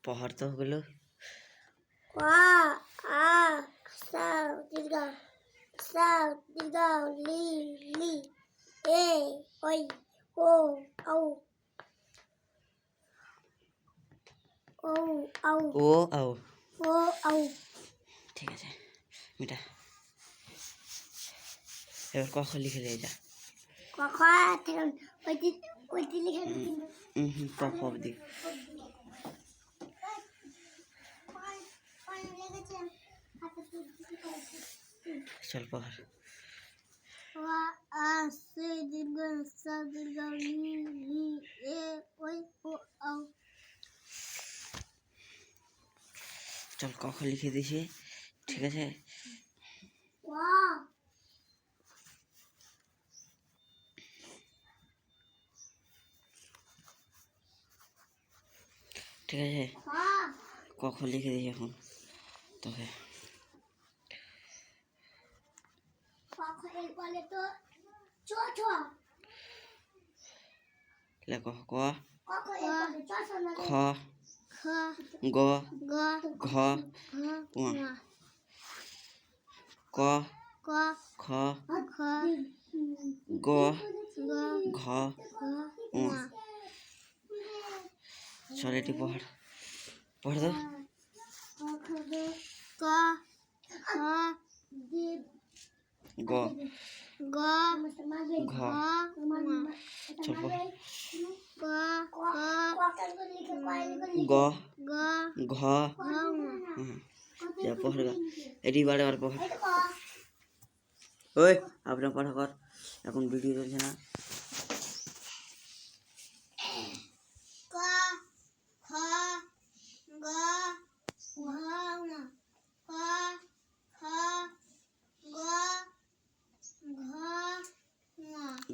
पहाड़ तो হলো ও আও ঠিক আছে মিটা এবার ক খ লিখে দিয়ে যা ক খ দি चल पहाड़ चल क ख लिखे दिए ठीक है ठीक है क ख लिखे दिए এখন तो है লেখো ক খ গ ঘ ঙ ক খ গ ঘ ঙ চল এটি পড় পড় দো গ ঘ চল পড় গ ঘ যা পড় এটি বারে বার পড় ওই আপনার পড়া কর এখন ভিডিও চলছে না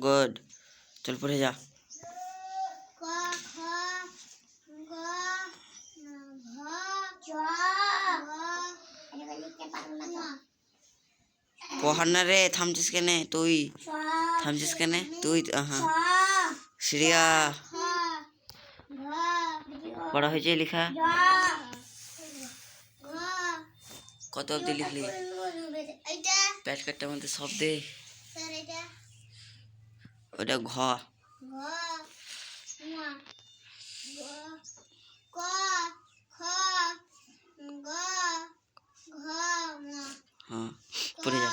गुड चल पढ़े जा পড়না রে থামছিস কেন তুই থামছিস কেন তুই হ্যাঁ সিরিয়া পড়া হয়েছে লেখা কত অবধি লিখলি প্যাট কাটটার মধ্যে সব দে ওটা ঘ হ্যাঁ পড়ে যা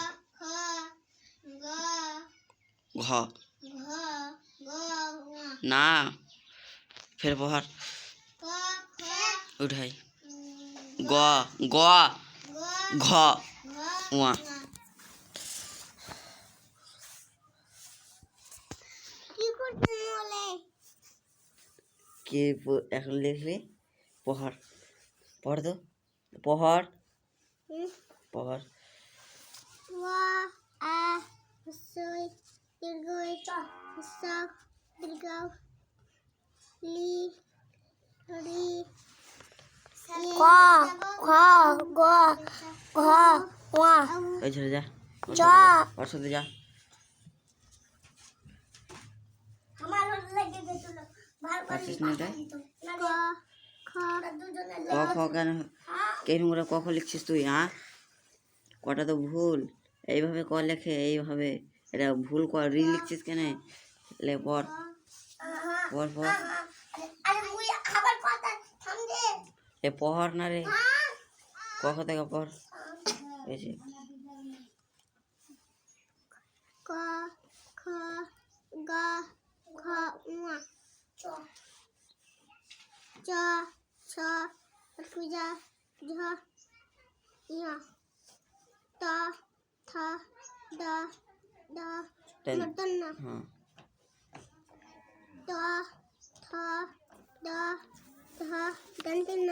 ঘ না ফের পড় উঠাই গ গ ঘ ওয়া কে এখন লিখলি পড় পড় তো পড় পড় যা ওর সাথে যা ক খ লিখছিস তুই হ্যাঁ কটা তো ভুল এইভাবে ক লেখে এইভাবে এটা ভুল কর রি লিখছিস কেন লে পড় পড় পড় এ পড় না রে ক খ থেকে পড় এসে ক খ গ ঘ ঙ চ ছ পূজা ঝ ঞ ত থ দ দ মূর্ধন্য ত থ দ ধ দন্তেন্য